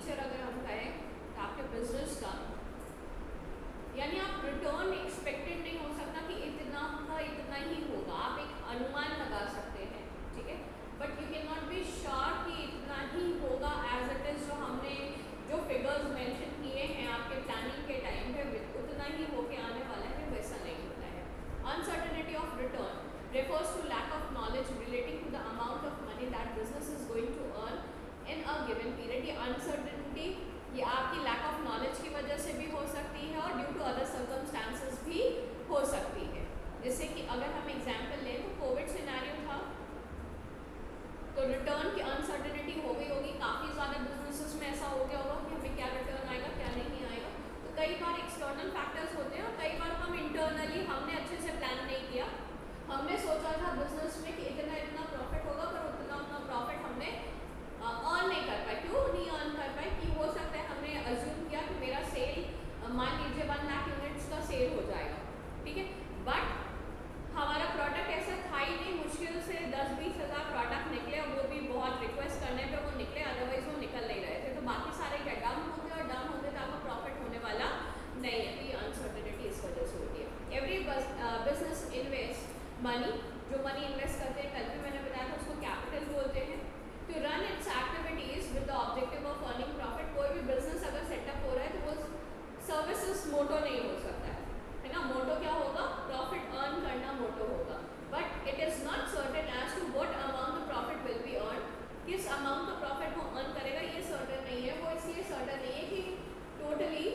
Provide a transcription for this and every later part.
Feature अगर हम कहें तो आपके बिजनेस का, यानी आप रिटर्न एक्सपेक्टेड नहीं हो सकता कि इतना का इतना ही होगा, आप एक अनुमान लगा सकते हैं, ठीक है, but you can not be sure कि इतना ही होगा एज इट इज। जो हमने जो फिगर्स मेंशन किए हैं आपके प्लानिंग के टाइम पे उतना ही होके आने वाला है, वैसा नहीं होता है। Uncertainty of return refers to lack of knowledge relating to the amount of money that business is going to earn in a given period। ये uncertainty ये आपकी lack of knowledge की वजह से भी हो सकती है और due to other circumstances भी हो सकती है। जैसे कि अगर हम एग्जाम्पल लें तो कोविड सिनेरियो था तो रिटर्न की अनसर्टेनिटी हो गई होगी, काफ़ी ज़्यादा बिजनेसेस में ऐसा हो गया होगा कि हमें क्या रिटर्न आएगा क्या नहीं आएगा। तो कई बार एक्सटर्नल फैक्टर्स होते हैं और कई बार हम इंटरनली हमने अच्छे से प्लान नहीं किया, हमने सोचा था बिजनेस में कि इतना इतना प्रॉफिट होगा पर उतना उतना प्रॉफिट हमने अर्न नहीं कर पाए। क्यों नहीं अर्न कर पाए कि हो सकता है हमने अज्यूम किया कि मेरा सेल मान लीजिए 1 लाख यूनिट्स का सेल हो जाएगा, ठीक है, बट हमारा प्रोडक्ट ऐसा था ही नहीं, मुश्किल से 10-20 हज़ार प्रोडक्ट निकले और वो भी बहुत रिक्वेस्ट करने पे वो निकले, अदरवाइज वो निकल नहीं रहे थे। तो बाकी सारे क्या डाउन होते और डाउन होते तो आपका प्रॉफिट होने वाला नहीं है। तो ये अनसर्टेनिटी इस वजह से होती है। एवरी बिजनेस इन्वेस्ट मनी, जो मनी इन्वेस्ट करते हैं, कल भी मैंने बताया था उसको कैपिटल बोलते हैं। To run its activities with the objective of earning profit. कोई भी बिजनेस अगर सेटअप हो रहा है तो वो सर्विसेज मोटो नहीं हो सकता है ना। मोटो क्या होगा? प्रॉफिट अर्न करना मोटो होगा, but it is not certain as to what amount the profit will be earn. किस अमाउंट का प्रॉफिट वो अर्न करेगा ये सर्टेन नहीं है। वो इसलिए सर्टेन नहीं है कि टोटली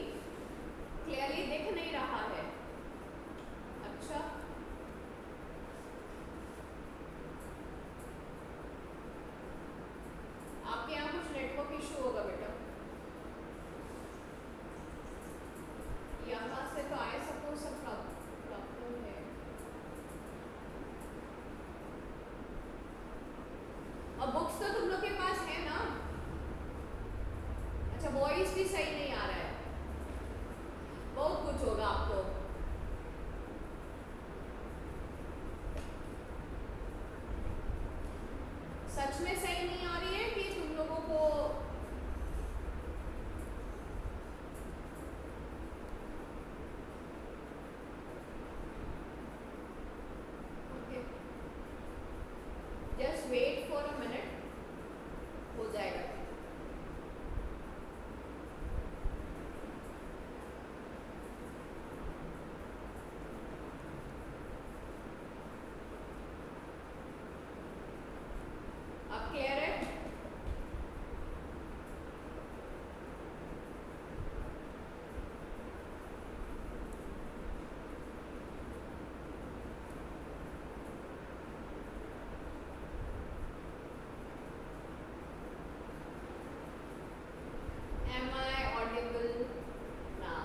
क्लियरली दिख नहीं रहा है। अच्छा, आपके यहाँ कुछ नेटवर्क इशू होगा बेटा, यहाँ से तो आए सपोज सब प्रॉब्लम है। और बुक्स तो तुम लोग के पास है ना? अच्छा, वॉइस भी सही नहीं आ रहा है, बहुत कुछ होगा आपको। सच में सही नहीं आ रही है कि तुम लोगों को just wait for a minute, हो जाएगा। अब क्लियर है? Am I audible now?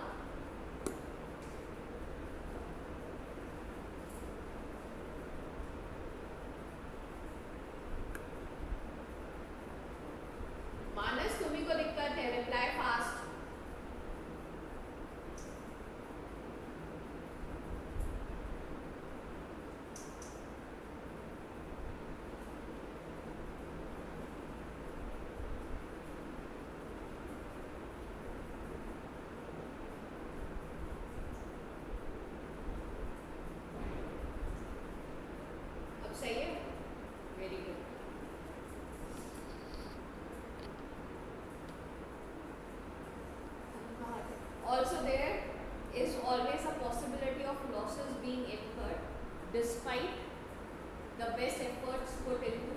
मानस, तुम्ही को दिक्कत है, रिप्लाई फास्ट। अब सही है, very good. Also there is always a possibility of losses being incurred despite the best efforts put into।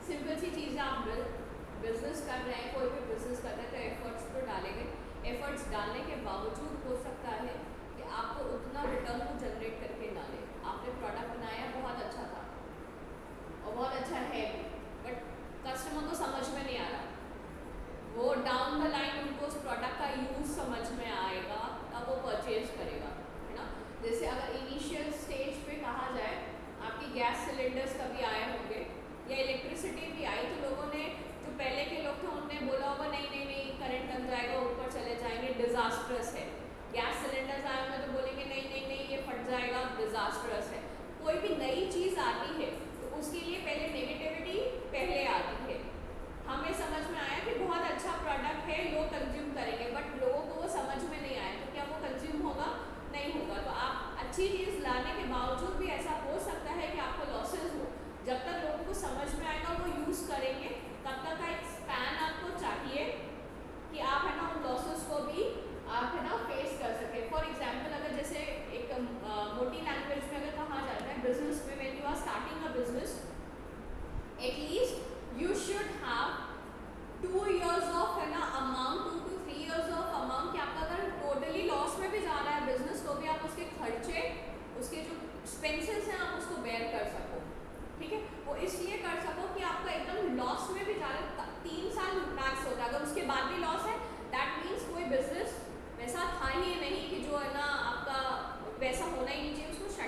Simple सी चीज़ है, आप बिजनेस कर रहे हैं, कोई भी बिजनेस कर रहे हैं तो एफर्ट्स तो डालेंगे। एफर्ट्स डालने के बावजूद हो सकता है कि आपको उतना रिटर्न को जनरेट करके ना ले। आपने प्रोडक्ट बनाया, बहुत अच्छा था और बहुत अच्छा है भी, बट कस्टमर को समझ में नहीं आ रहा। वो डाउन द लाइन उनको उस प्रोडक्ट का यूज़ समझ में आएगा तब वो परचेज करेगा, है ना। जैसे अगर इनिशियल स्टेज पे कहा जाए, आपकी गैस सिलेंडर्स कभी आए होंगे या इलेक्ट्रिसिटी भी आई, तो लोगों ने, जो पहले के लोग थे उनने बोला होगा नहीं नहीं नहीं करंट लग जाएगा, ऊपर चले जाएंगे, डिजास्ट्रस है। गैस सिलेंडर्स आए होंगे तो बोलेंगे नहीं नहीं नहीं ये फट जाएगा,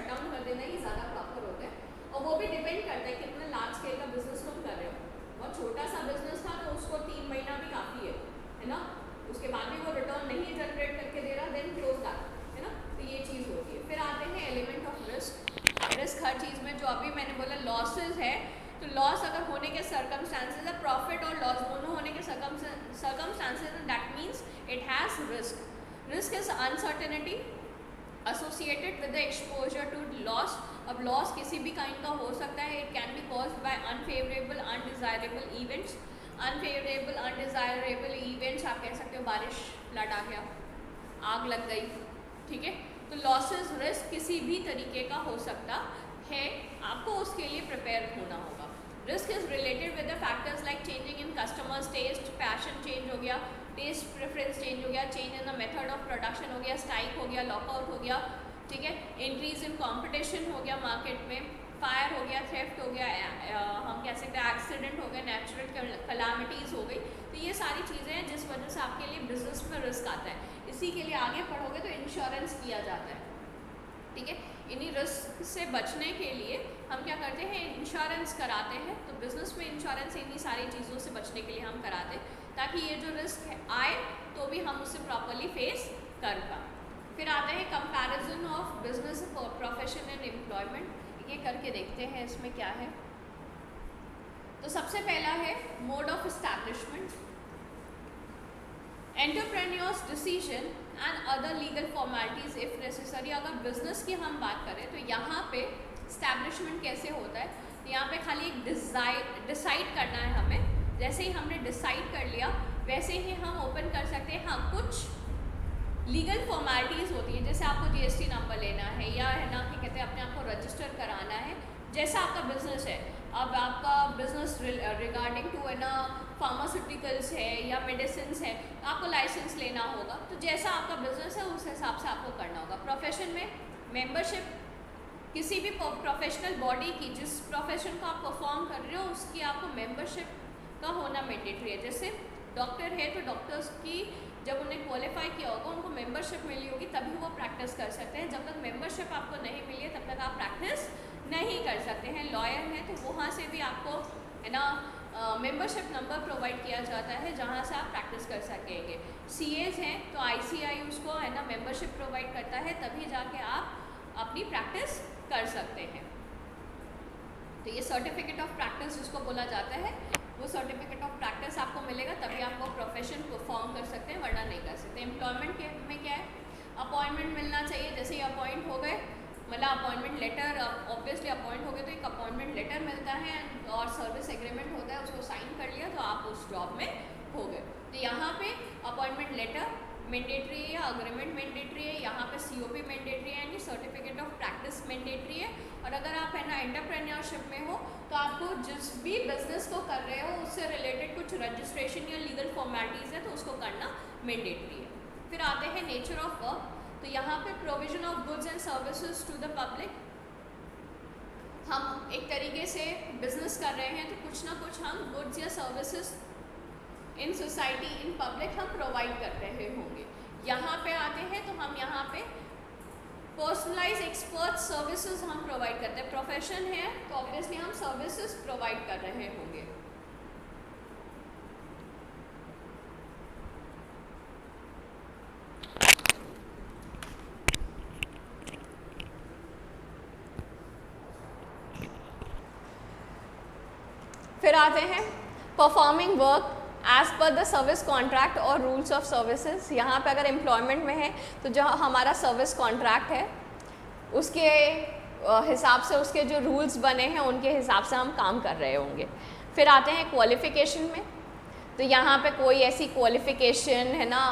डाउन कर देना ही ज़्यादा प्रॉपर होता है। और वो भी डिपेंड करता है कितना लार्ज स्केल का बिजनेस तुम कर रहे हो। बहुत छोटा सा बिजनेस था तो उसको 3 महीना भी काफ़ी है ना, उसके बाद भी वो रिटर्न नहीं जनरेट करके दे रहा, देन क्लोज दैट, है ना। तो ये चीज़ होती है। फिर आते हैं एलिमेंट ऑफ रिस्क। रिस्क हर चीज़ में, जो अभी मैंने बोला लॉसेज है, तो लॉस अगर होने के सर्कमस्टांसेस है, प्रॉफिट और लॉस दोनों होने के circumstances, that means it has risk. Risk is uncertainty associated with the exposure to loss. अब लॉस किसी भी काइंड का हो सकता है। It can be caused by unfavourable undesirable events. Unfavourable undesirable events आप कह सकते हो, बारिश, फ्लड आ गया, आग लग गई, ठीक है। तो लॉसेस रिस्क किसी भी तरीके का हो सकता है, आपको उसके लिए प्रिपेयर होना होगा। Risk is related with the factors like changing in customers taste, passion change हो गया, टेस्ट प्रेफरेंस चेंज हो गया, change in the method of production हो गया, स्ट्राइक हो गया, लॉकआउट हो गया, ठीक है, इंक्रीज इन कंपटीशन हो गया मार्केट में, फायर हो गया, थेफ्ट हो गया, हम कह सकते हैं एक्सीडेंट हो गया, नेचुरल कलामिटीज़ हो गई। तो ये सारी चीज़ें हैं जिस वजह से आपके लिए बिजनेस में रिस्क आता है। इसी के लिए आगे पढ़ोगे तो इंश्योरेंस किया जाता है, ठीक है। इन्हीं रिस्क से बचने के लिए हम क्या करते हैं, इंश्योरेंस कराते हैं। तो बिजनेस में इंश्योरेंस इन्हीं सारी चीज़ों से बचने के लिए हम कराते हैं, ताकि ये जो रिस्क है आए तो भी हम उसे प्रॉपरली फेस कर पाएँ। फिर आते हैं comparison of business profession and employment. ये करके देखते हैं इसमें क्या है। तो सबसे पहला है mode of establishment, entrepreneurs decision and other legal formalities if necessary. अगर बिजनेस की हम बात करें तो यहाँ पे एस्टैब्लिशमेंट कैसे होता है, तो यहाँ पे खाली एक डिसाइड करना है हमें। जैसे ही हमने डिसाइड कर लिया वैसे ही हम ओपन कर सकते हैं। हाँ, कुछ लीगल फॉर्मेलिटीज़ होती है, जैसे आपको जीएसटी नंबर लेना है, या है ना कि कहते हैं अपने आप को रजिस्टर कराना है। जैसा आपका बिजनेस है, अब आपका बिजनेस रिगार्डिंग टू है ना फार्मास्यूटिकल्स है या मेडिसिन है, आपको लाइसेंस लेना होगा। तो जैसा आपका बिजनेस है उस हिसाब से आपको करना होगा। प्रोफेशन में मेंबरशिप, किसी भी प्रोफेशनल बॉडी की जिस प्रोफेशन को आप परफॉर्म कर रहे हो उसकी आपको मेंबरशिप का होना मैंडेटरी है। जैसे डॉक्टर है तो डॉक्टर्स की जब उन्हें क्वालिफाई किया होगा, उनको मेंबरशिप मिली होगी, तभी वो प्रैक्टिस कर सकते हैं। जब तक मेंबरशिप आपको नहीं मिली है तब तक आप प्रैक्टिस नहीं कर सकते हैं। लॉयर है तो वहाँ से भी आपको है ना मेंबरशिप नंबर प्रोवाइड किया जाता है जहाँ से आप प्रैक्टिस कर सकेंगे। सीएज हैं तो आईसीआई उसको है ना मेंबरशिप प्रोवाइड करता है, तभी जाके आप अपनी प्रैक्टिस कर सकते हैं। तो ये सर्टिफिकेट ऑफ प्रैक्टिस जिसको बोला जाता है, वो सर्टिफिकेट ऑफ प्रैक्टिस आपको मिलेगा, तभी आप वो प्रोफेशन परफॉर्म कर सकते हैं, वरना नहीं कर सकते। एम्प्लॉयमेंट में क्या है, अपॉइंटमेंट मिलना चाहिए। जैसे ही अपॉइंट हो गए, मतलब अपॉइंटमेंट लेटर, ऑब्वियसली अपॉइंट हो गए तो एक अपॉइंटमेंट लेटर मिलता है और सर्विस एग्रीमेंट होता है, उसको साइन कर लिया तो आप उस जॉब में हो गए। तो यहाँ पे अपॉइंटमेंट लेटर मैंडेटरी है या अग्रीमेंट मैंडेटरी है, यहाँ पे सीओपी मैंडेटरी है, यानी सर्टिफिकेट ऑफ प्रैक्टिस मैंडेटरी है। और अगर आप है ना एंटरप्रेन्योरशिप में हो तो आपको जिस भी बिजनेस को कर रहे हो उससे रिलेटेड कुछ रजिस्ट्रेशन या लीगल फॉर्मेलिटीज़ है तो उसको करना मैंडेटरी है। फिर आते हैं नेचर ऑफ वर्क। तो यहाँ पे provision of goods and services to the public. हम एक तरीके से बिजनेस कर रहे हैं तो कुछ ना कुछ हम गुड्स या services in society in public हम प्रोवाइड कर रहे होंगे। यहाँ पे आते हैं तो हम यहाँ पे पर्सनलाइज एक्सपर्ट सर्विसेज हम प्रोवाइड करते हैं। प्रोफेशन है तो ऑब्वियसली हम सर्विसेज प्रोवाइड कर रहे होंगे। फिर आते हैं performing work as per the service contract और रूल्स ऑफ सर्विसेज। यहाँ पे अगर एम्प्लॉयमेंट में है तो जो हमारा सर्विस कॉन्ट्रैक्ट है उसके हिसाब से, उसके जो रूल्स बने हैं उनके हिसाब से हम काम कर रहे होंगे। फिर आते हैं क्वालिफ़िकेशन में। तो यहाँ पे कोई ऐसी क्वालिफ़िकेशन है ना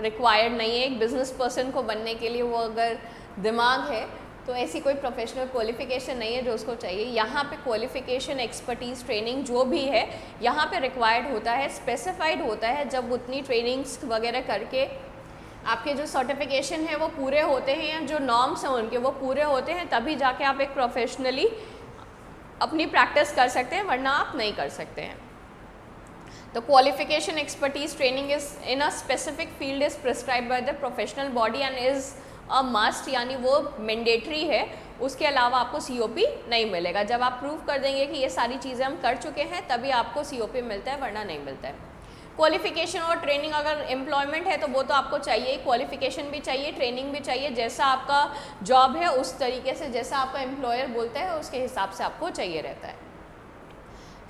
रिक्वायर्ड नहीं है। एक बिजनेस पर्सन को बनने के लिए वो अगर दिमाग है तो ऐसी कोई प्रोफेशनल क्वालिफ़िकेशन नहीं है जो उसको चाहिए। यहाँ पे क्वालिफ़िकेशन, एक्सपर्टीज़, ट्रेनिंग जो भी है यहाँ पे रिक्वायर्ड होता है, स्पेसिफाइड होता है। जब उतनी ट्रेनिंग्स वगैरह करके आपके जो सर्टिफिकेशन है वो पूरे होते हैं या जो नॉर्म्स हैं उनके वो पूरे होते हैं, तभी जाके आप एक प्रोफेशनली अपनी प्रैक्टिस कर सकते हैं, वरना आप नहीं कर सकते हैं। तो qualification, expertise, training is in a specific field is prescribe by the professional body and is a must, यानी वो मैंडेटरी है, उसके अलावा आपको COP नहीं मिलेगा। जब आप प्रूव कर देंगे कि ये सारी चीज़ें हम कर चुके हैं तभी आपको COP मिलता है, वरना नहीं मिलता है। क्वालिफिकेशन और ट्रेनिंग, अगर एम्प्लॉयमेंट है तो वो तो आपको चाहिए, क्वालिफिकेशन भी चाहिए, ट्रेनिंग भी चाहिए, जैसा आपका जॉब है उस तरीके से, जैसा आपका एम्प्लॉयर बोलता है उसके हिसाब से आपको चाहिए रहता है।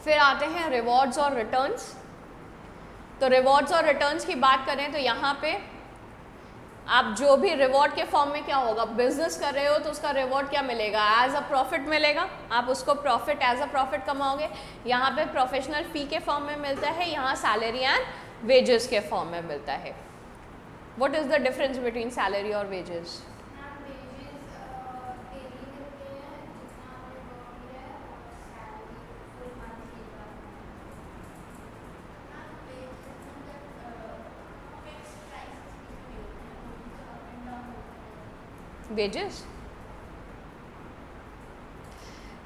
फिर आते हैं रिवॉर्ड्स और रिटर्न्स। तो रिवॉर्ड्स और रिटर्न्स की बात करें तो यहाँ पे आप जो भी रिवॉर्ड के फॉर्म में क्या होगा, बिजनेस कर रहे हो तो उसका रिवॉर्ड क्या मिलेगा, एज अ प्रॉफिट मिलेगा, आप उसको प्रॉफिट एज अ प्रॉफिट कमाओगे। यहाँ पे प्रोफेशनल फी के फॉर्म में मिलता है, यहाँ सैलरी एंड वेजेस के फॉर्म में मिलता है। What is the difference between salary और wages?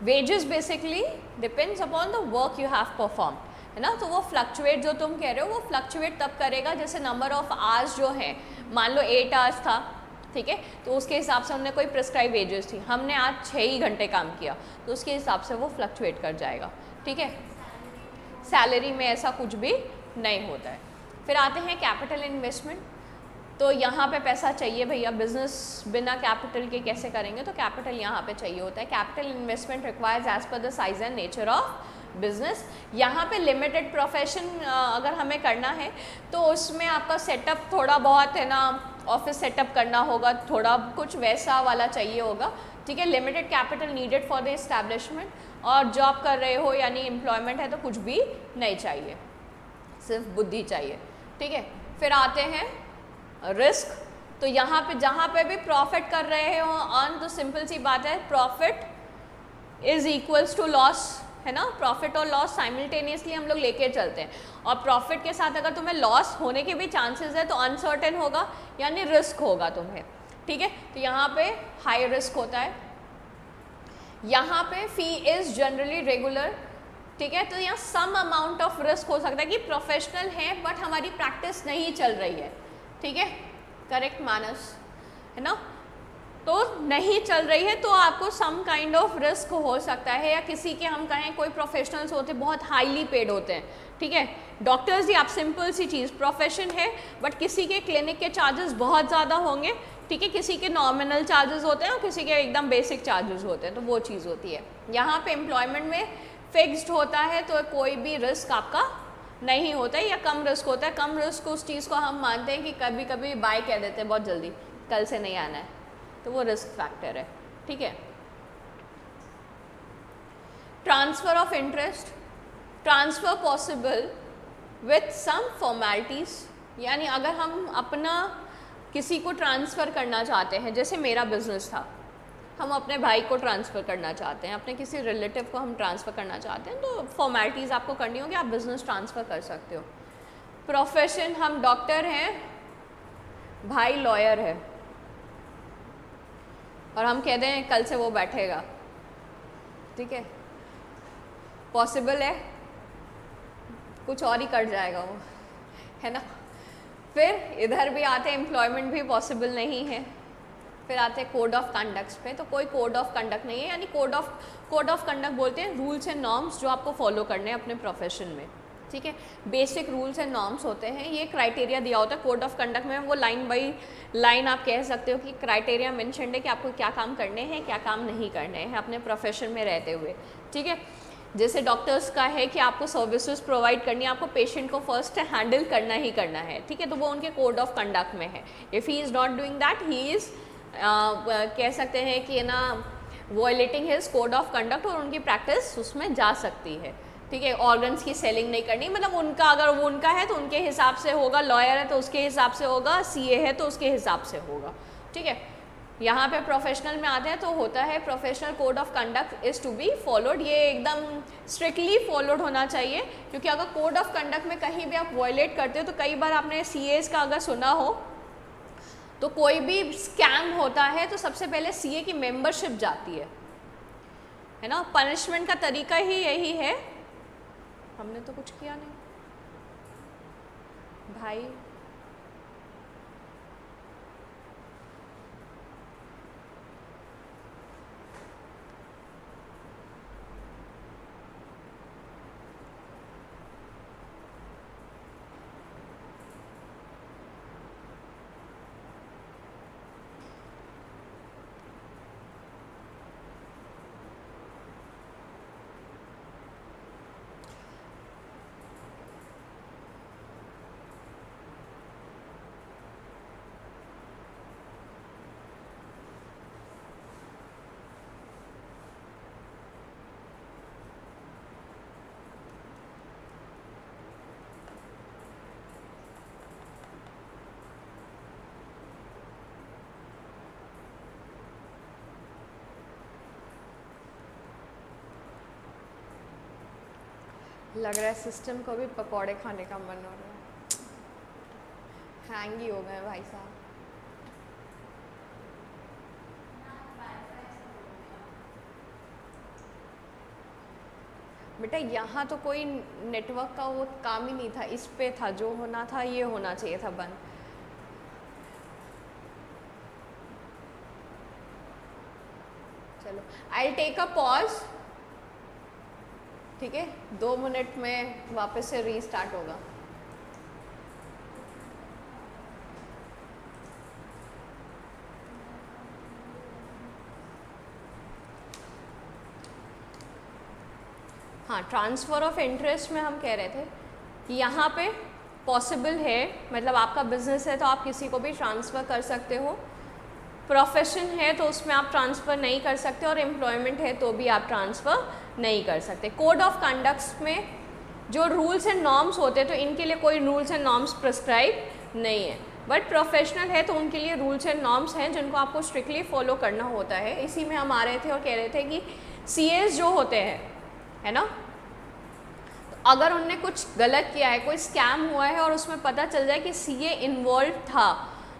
Wages basically depends upon the work you have perform, है ना। तो वो फ्लक्चुएट, जो तुम कह रहे हो वो फ्लक्चुएट तब करेगा जैसे नंबर ऑफ आवर्स जो है, मान लो 8 आवर्स था, ठीक है, तो उसके हिसाब से हमने कोई प्रिस्क्राइब वेजेस थी, हमने आज 6 ही घंटे काम किया तो उसके हिसाब से वो फ्लक्चुएट कर जाएगा, ठीक है। सैलरी में ऐसा कुछ भी नहीं होता है। फिर आते हैं कैपिटल इन्वेस्टमेंट। तो यहाँ पे पैसा चाहिए भैया, बिजनेस बिना कैपिटल के कैसे करेंगे, तो कैपिटल यहाँ पे चाहिए होता है। Capital investment requires as per the size and nature of business. यहाँ पे लिमिटेड प्रोफेशन अगर हमें करना है तो उसमें आपका सेटअप थोड़ा बहुत है ना, ऑफिस सेटअप करना होगा, थोड़ा कुछ वैसा वाला चाहिए होगा, ठीक है। Limited capital needed for the establishment, और जॉब कर रहे हो यानी एम्प्लॉयमेंट है तो कुछ भी नहीं चाहिए, सिर्फ बुद्धि चाहिए, ठीक है। फिर आते हैं रिस्क। तो यहाँ पे जहाँ पे भी प्रॉफिट कर रहे हो अर्न, तो सिंपल सी बात है, profit is equals to loss, है ना। प्रॉफिट और लॉस साइमल्टेनियसली हम लोग लेके चलते हैं, और प्रॉफिट के साथ अगर तुम्हें लॉस होने के भी चांसेस है तो अनसर्टेन होगा, यानी रिस्क होगा तुम्हें, ठीक है। तो यहाँ पे हाई रिस्क होता है। यहाँ पे फी इज जनरली रेगुलर, ठीक है। तो यहाँ सम अमाउंट ऑफ रिस्क हो सकता है कि प्रोफेशनल है बट हमारी प्रैक्टिस नहीं चल रही है, ठीक है, करेक्ट मानस, है ना। तो नहीं चल रही है तो आपको सम काइंड ऑफ रिस्क हो सकता है, या किसी के हम कहें कोई प्रोफेशनल्स होते हैं बहुत हाईली पेड होते हैं, ठीक है। डॉक्टर्स ही आप सिंपल सी चीज़, प्रोफेशन है बट किसी के क्लिनिक के चार्जेस बहुत ज़्यादा होंगे, ठीक है, किसी के नॉमिनल चार्जेस होते हैं और किसी के एकदम बेसिक चार्जेस होते हैं, तो वो चीज़ होती है। यहाँ पे एम्प्लॉयमेंट में फिक्स्ड होता है तो कोई भी रिस्क आपका नहीं होता है, या कम रिस्क होता है। कम रिस्क उस चीज़ को हम मानते हैं कि कभी कभी बाय कह देते हैं बहुत जल्दी, कल से नहीं आना है, तो वो रिस्क फैक्टर है, ठीक है। Transfer of interest, transfer possible with some formalities, यानी अगर हम अपना किसी को ट्रांसफ़र करना चाहते हैं, जैसे मेरा बिजनेस था, हम अपने भाई को ट्रांसफ़र करना चाहते हैं, अपने किसी रिलेटिव को हम ट्रांसफ़र करना चाहते हैं, तो फॉर्मेलिटीज़ आपको करनी होगी, आप बिज़नेस ट्रांसफ़र कर सकते हो। प्रोफेशन, हम डॉक्टर हैं, भाई लॉयर है, और हम कहते हैं कल से वो बैठेगा, ठीक है, पॉसिबल है, कुछ और ही कर जाएगा वो, है ना। फिर इधर भी आते हैं, एम्प्लॉयमेंट भी पॉसिबल नहीं है। फिर आते हैं कोड ऑफ कंडक्ट्स पे, तो कोई कोड ऑफ कंडक्ट नहीं है, यानी कोड ऑफ कंडक्ट बोलते हैं रूल्स एंड नॉर्म्स जो आपको फॉलो करने हैं अपने प्रोफेशन में, ठीक है। बेसिक रूल्स एंड नॉर्म्स होते हैं, ये क्राइटेरिया दिया होता है कोड ऑफ कंडक्ट में, वो लाइन बाई लाइन आप कह सकते हो कि क्राइटेरिया मेंशन्ड है कि आपको क्या काम करने हैं, क्या काम नहीं करने हैं अपने प्रोफेशन में रहते हुए, ठीक है। जैसे डॉक्टर्स का है कि आपको सर्विसेज प्रोवाइड करनी है, आपको पेशेंट को फर्स्ट हैंडल करना ही करना है, ठीक है, तो वो उनके कोड ऑफ कंडक्ट में है। If he is not doing that, he is कह सकते हैं कि ना violating his code of conduct, और उनकी प्रैक्टिस उसमें जा सकती है, ठीक है। ऑर्गन्स की सेलिंग नहीं करनी, मतलब उनका अगर वो उनका है तो उनके हिसाब से होगा, लॉयर है तो उसके हिसाब से होगा, सीए है तो उसके हिसाब से होगा, ठीक है। यहाँ पे प्रोफेशनल में आते हैं तो होता है professional code of conduct is to be followed, ये एकदम स्ट्रिक्टली फॉलोड होना चाहिए, क्योंकि अगर कोड ऑफ कंडक्ट में कहीं भी आप वॉयलेट करते हो तो कई बार आपने सीएस का अगर सुना हो तो कोई भी स्कैम होता है तो सबसे पहले सीए की मेंबरशिप जाती है ना। पनिशमेंट का तरीका ही यही है, हमने तो कुछ किया नहीं भाई, लग रहा है सिस्टम को भी पकौड़े खाने का मन हो रहा है। हैंग ही हो गए भाई साहब। बेटा यहाँ तो कोई नेटवर्क का वो काम ही नहीं था, इस पे था, जो होना था ये होना चाहिए था बंद। चलो आई टेक अ पॉज, ठीक है, 2 मिनट में वापस से रीस्टार्ट होगा। हाँ, ट्रांसफ़र ऑफ इंटरेस्ट में हम कह रहे थे कि यहाँ पे पॉसिबल है, मतलब आपका बिजनेस है तो आप किसी को भी ट्रांसफ़र कर सकते हो, प्रोफेशन है तो उसमें आप ट्रांसफ़र नहीं कर सकते, और एम्प्लॉयमेंट है तो भी आप ट्रांसफ़र नहीं कर सकते। कोड ऑफ कंडक्ट्स में जो रूल्स एंड नॉर्म्स होते हैं तो इनके लिए कोई रूल्स एंड नॉर्म्स प्रिस्क्राइब नहीं है, बट प्रोफेशनल है तो उनके लिए रूल्स एंड नॉर्म्स हैं जिनको आपको स्ट्रिक्टली फॉलो करना होता है। इसी में हम आ रहे थे और कह रहे थे कि सीएस जो होते हैं, है ना, तो अगर उनने कुछ गलत किया है, कोई स्कैम हुआ है और उसमें पता चल जाए कि सीए इन्वॉल्व था,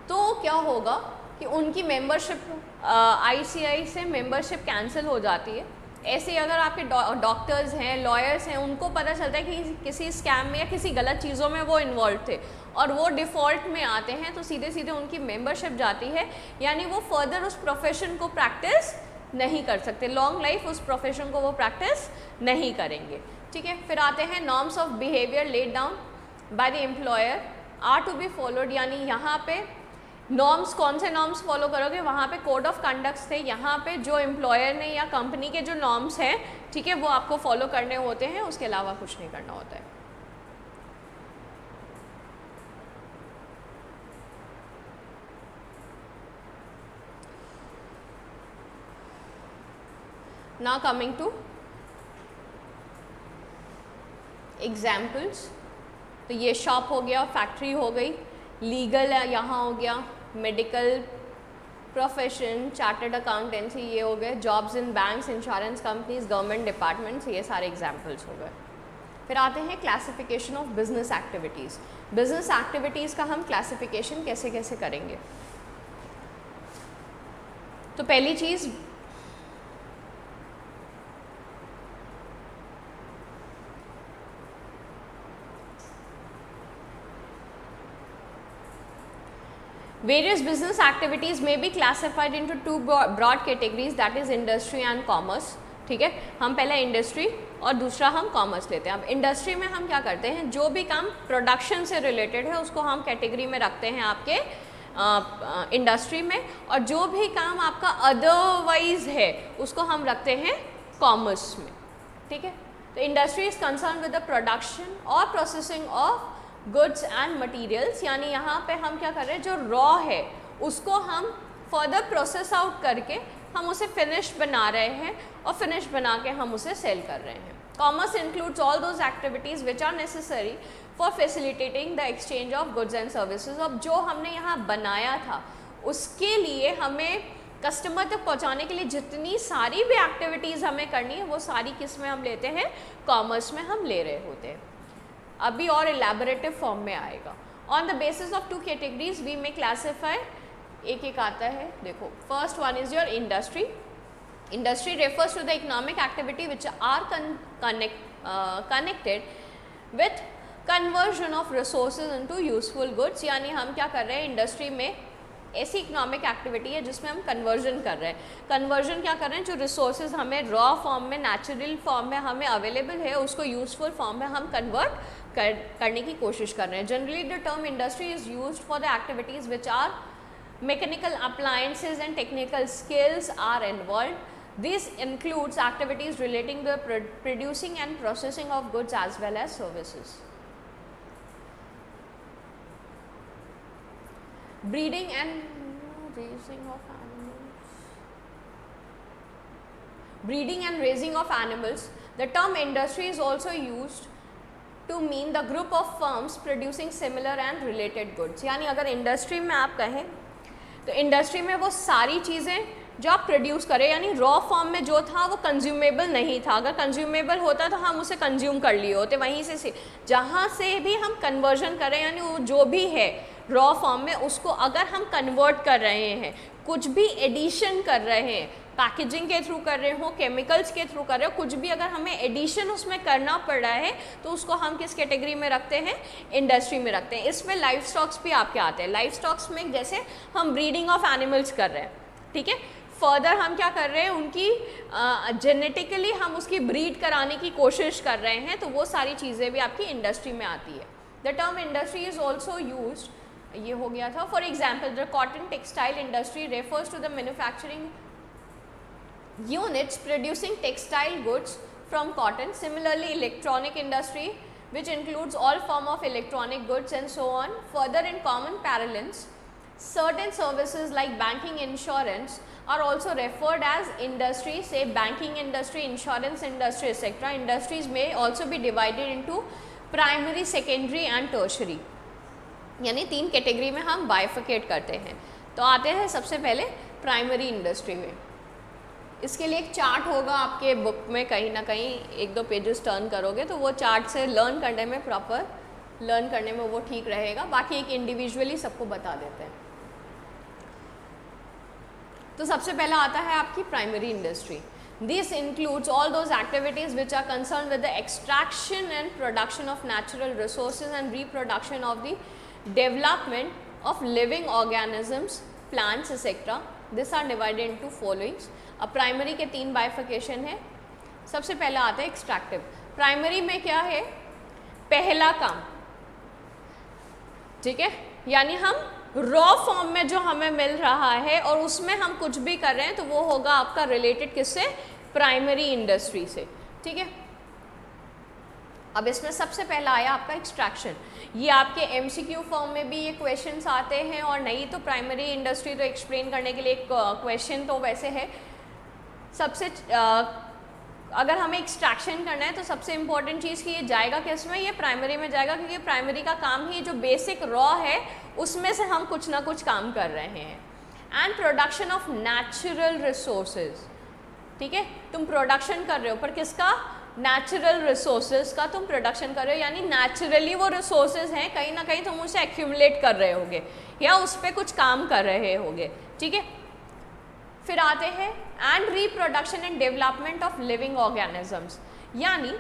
तो क्या होगा कि उनकी मेंबरशिप आईसीआई से मेंबरशिप कैंसिल हो जाती है। ऐसे ही अगर आपके डॉक्टर्स हैं, लॉयर्स हैं, उनको पता चलता है कि किसी स्कैम में या किसी गलत चीज़ों में वो इन्वॉल्व थे और वो डिफ़ॉल्ट में आते हैं, तो सीधे सीधे उनकी मेंबरशिप जाती है, यानी वो फर्दर उस प्रोफेशन को प्रैक्टिस नहीं कर सकते, लॉन्ग लाइफ उस प्रोफेशन को वो प्रैक्टिस नहीं करेंगे। ठीक है, फिर आते हैं norms of behaviour laid down by the employer are to be followed, यानी यहाँ पे नॉर्म्स, कौन से नॉर्म्स फॉलो करोगे, वहाँ पे कोड ऑफ कंडक्ट्स थे, यहाँ पे जो एम्प्लॉयर ने या कंपनी के जो नॉर्म्स हैं, ठीक है, वो आपको फॉलो करने होते हैं, उसके अलावा कुछ नहीं करना होता है। Now coming to एग्जाम्पल्स, तो ये शॉप हो गया, फैक्ट्री हो गई, लीगल है यहाँ हो गया, मेडिकल प्रोफेशन, चार्टर्ड अकाउंटेंसी ये हो गए, jobs in banks, insurance companies, government departments, ये सारे एग्जाम्पल्स हो गए। फिर आते हैं classification of business activities. Business activities का हम क्लासिफिकेशन कैसे कैसे करेंगे, तो पहली चीज़ various business activities may be classified into two broad categories, that is industry and commerce। ठीक है, हम पहले इंडस्ट्री और दूसरा हम कॉमर्स लेते हैं। अब इंडस्ट्री में हम क्या करते हैं, जो भी काम प्रोडक्शन से रिलेटेड है उसको हम कैटेगरी में रखते हैं आपके इंडस्ट्री में, और जो भी काम आपका अदरवाइज है उसको हम रखते हैं कॉमर्स में। ठीक है, तो industry is concern with the production और processing of goods and materials, यानी यहाँ पे हम क्या कर रहे हैं, जो रॉ है उसको हम फर्दर प्रोसेस आउट करके हम उसे फिनिश बना रहे हैं, और फिनिश बना के हम उसे सेल कर रहे हैं। Commerce includes all those activities which are necessary for facilitating the exchange of goods and services. अब जो हमने यहाँ बनाया था उसके लिए हमें कस्टमर तक पहुँचाने के लिए जितनी सारी भी एक्टिविटीज़ हमें करनी है वो सारी किस में हम लेते हैं, कॉमर्स में हम ले रहे होते हैं। अभी और इलेबोरेटिव फॉर्म में आएगा। On the basis of two categories we में क्लासीफाई, एक एक आता है, देखो first one is your industry. Industry refers to the economic activity which are connected with conversion of resources into useful goods, यानी हम क्या कर रहे हैं, इंडस्ट्री में ऐसी इकोनॉमिक एक्टिविटी है जिसमें हम कन्वर्जन कर रहे हैं। कन्वर्जन क्या कर रहे हैं, जो रिसोर्सेज हमें रॉ फॉर्म में, नेचुरल फॉर्म में हमें अवेलेबल है उसको यूजफुल फॉर्म में हम कन्वर्ट करने की कोशिश कर रहे हैं। Generally the term industry is used for the activities which are mechanical appliances and technical skills are involve. This includes activities relating the producing and processing of goods as well as services. Breeding and raising of animals. Breeding and raising of animals. The term industry is also used to mean the group of firms producing similar and related goods. यानी अगर industry में आप कहें तो industry में वो सारी चीज़ें जो आप प्रोड्यूस करें, यानी रॉ फॉर्म में जो था वो कंज्यूमेबल नहीं था। अगर कंज्यूमेबल होता तो हम उसे कंज्यूम कर लिए होते, वहीं से जहाँ से भी हम कन्वर्जन कर रहे हैं, यानी वो जो भी है रॉ फॉर्म में, उसको अगर हम कन्वर्ट कर रहे हैं, कुछ भी एडिशन कर रहे हैं, पैकेजिंग के थ्रू कर रहे हो, केमिकल्स के थ्रू कर रहे हो, कुछ भी अगर हमें एडिशन उसमें करना पड़ रहा है तो उसको हम किस कैटेगरी में रखते हैं? इंडस्ट्री में रखते हैं। इसमें लाइफ स्टॉक्स भी आपके आते हैं। लाइफ स्टॉक्स में जैसे हम ब्रीडिंग ऑफ एनिमल्स कर रहे हैं, ठीक है, फर्दर हम क्या कर रहे हैं, उनकी जेनेटिकली हम उसकी ब्रीड कराने की कोशिश कर रहे हैं, तो वो सारी चीज़ें भी आपकी इंडस्ट्री में आती है। The term industry is also use, ये हो गया था। For example the cotton textile industry refers to the manufacturing units producing textile goods from cotton. Similarly, electronic industry, which includes all form of electronic goods and so on. Further, in common parlance, certain services like banking, insurance are also referred as industry. Say banking industry, insurance industry, etc. Industries may also be divided into primary, secondary and tertiary. यानी 3 category में हम बाइफिकेट करते हैं। तो आते हैं सबसे पहले प्राइमरी इंडस्ट्री में। इसके लिए एक चार्ट होगा आपके बुक में, कहीं ना कहीं 1-2 पेजेस टर्न करोगे तो वो चार्ट से लर्न करने में, प्रॉपर लर्न करने में वो ठीक रहेगा। बाकी एक इंडिविजुअली सबको बता देते हैं। तो सबसे पहला आता है आपकी primary industry. This includes all those activities which are concern with the extraction and production of natural resources and reproduction of the development of living organisms, plants etcetera. This are divided into followings. अब primary के 3 बाइफिकेशन है। सबसे पहला आता है extractive. Primary में क्या है? पहला काम, ठीक है, यानी हम रॉ फॉर्म में जो हमें मिल रहा है और उसमें हम कुछ भी कर रहे हैं तो वो होगा आपका रिलेटेड किससे? प्राइमरी इंडस्ट्री से, ठीक है। अब इसमें सबसे पहला आया आपका एक्सट्रैक्शन। ये आपके एमसीक्यू फॉर्म में भी ये क्वेश्चंस आते हैं, और नहीं तो प्राइमरी इंडस्ट्री तो एक्सप्लेन करने के लिए एक क्वेश्चन तो वैसे है। सबसे अगर हमें एक्सट्रैक्शन करना है तो सबसे इम्पॉर्टेंट चीज़ कि ये जाएगा किस में? ये प्राइमरी में जाएगा, क्योंकि प्राइमरी का काम ही जो बेसिक रॉ है उसमें से हम कुछ ना कुछ काम कर रहे हैं। And production of natural resources, ठीक है, तुम प्रोडक्शन कर रहे हो, पर किसका? नेचुरल रिसोर्सेज का तुम प्रोडक्शन कर रहे हो, यानी नेचुरली वो रिसोर्सेज हैं, कहीं ना कहीं तुम उसे एक्यूमुलेट कर रहे होगे या उस पर कुछ काम कर रहे होगे, ठीक है। फिर आते हैं and reproduction and development of living organisms, यानी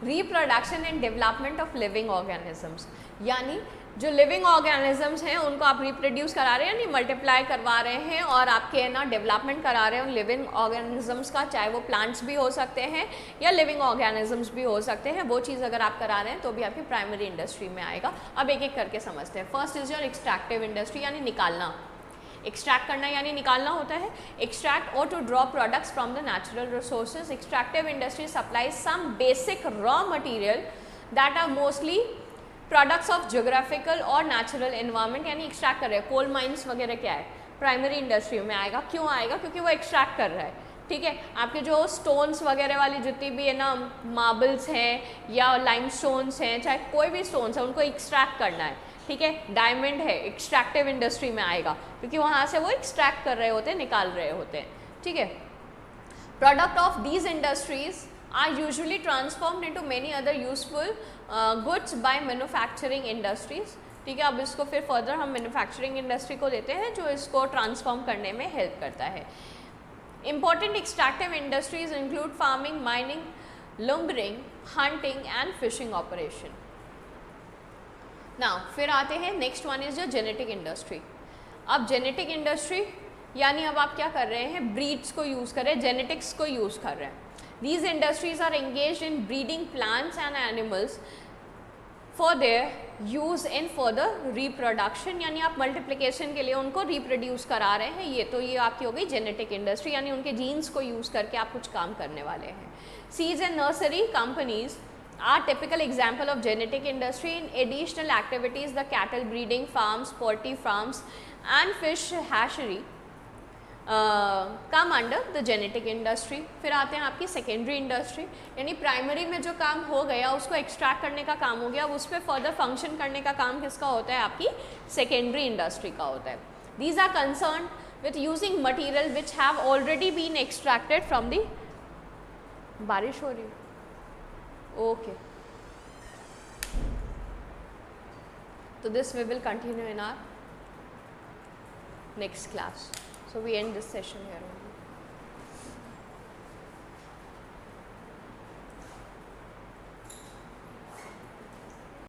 reproduction and development of living organisms, यानी जो लिविंग ऑर्गेनिजम्स हैं उनको आप रिप्रोड्यूस करा रहे हैं, यानी मल्टीप्लाई करवा रहे हैं, और आपके ना डेवलपमेंट करा रहे हैं उन लिविंग ऑर्गेनिजम्स का, चाहे वो प्लांट्स भी हो सकते हैं या लिविंग ऑर्गेनिजम्स भी हो सकते हैं। वो चीज़ अगर आप करा रहे हैं तो भी आपकी प्राइमरी इंडस्ट्री में आएगा। अब एक एक करके समझते हैं। First is your extractive industry, यानी निकालना। एक्सट्रैक्ट करना यानी निकालना होता है। एक्सट्रैक्ट और to draw products from the natural resources. Extractive industry supplies some basic raw material that are mostly products of geographical और नेचुरल एनवायरनमेंट, यानी एक्सट्रैक्ट कर रहे हैं। कोल माइंस वगैरह क्या है? प्राइमरी इंडस्ट्री में आएगा। क्यों आएगा? क्योंकि वो एक्सट्रैक्ट कर रहा है, ठीक है। आपके जो स्टोन्स वगैरह वाली जितनी भी है ना, मार्बल्स हैं या लाइमस्टोन्स हैं, चाहे कोई भी स्टोन्स है, उनको एक्सट्रैक्ट करना है, ठीक है। डायमंड है, एक्सट्रैक्टिव इंडस्ट्री में आएगा, क्योंकि वहाँ से वो एक्सट्रैक्ट कर रहे होते हैं, निकाल रहे होते हैं, ठीक है। Product of these industries are usually transformed into many other useful goods by manufacturing industries, ठीक है। अब इसको फिर फर्दर हम मैन्युफैक्चरिंग इंडस्ट्री को देते हैं जो इसको ट्रांसफॉर्म करने में हेल्प करता है। Important extractive industries include farming, mining, लुम्बरिंग, hunting and fishing operation. Now फिर आते हैं नेक्स्ट वन इज जो जेनेटिक इंडस्ट्री। अब जेनेटिक इंडस्ट्री यानी अब आप क्या कर रहे हैं? ब्रीड्स को यूज़ कर रहे हैं, जेनेटिक्स को यूज़ कर रहे हैं। These industries are engaged in breeding plants and animals for their use in further reproduction, यानी आप मल्टीप्लिकेशन के लिए उनको रिप्रोड्यूस करा रहे हैं। ये आपकी हो गई जेनेटिक इंडस्ट्री, यानी उनके जीन्स को यूज़ करके आप कुछ काम करने वाले हैं। Seeds and nursery companies are typical example of genetic industry. In additional activities, the cattle breeding farms, poultry farms and fish hatchery come under the genetic industry. फिर आते हैं आपकी सेकेंडरी इंडस्ट्री, यानी प्राइमरी में जो काम हो गया उसको एक्सट्रैक्ट करने का काम हो गया, अब उस पर फर्दर फंक्शन करने का काम किसका होता है, आपकी सेकेंडरी इंडस्ट्री का होता है। These are concern with using material which have already been extracted from the, बारिश हो रही है, ओके, तो this we will continue in our next class. So we end this session here.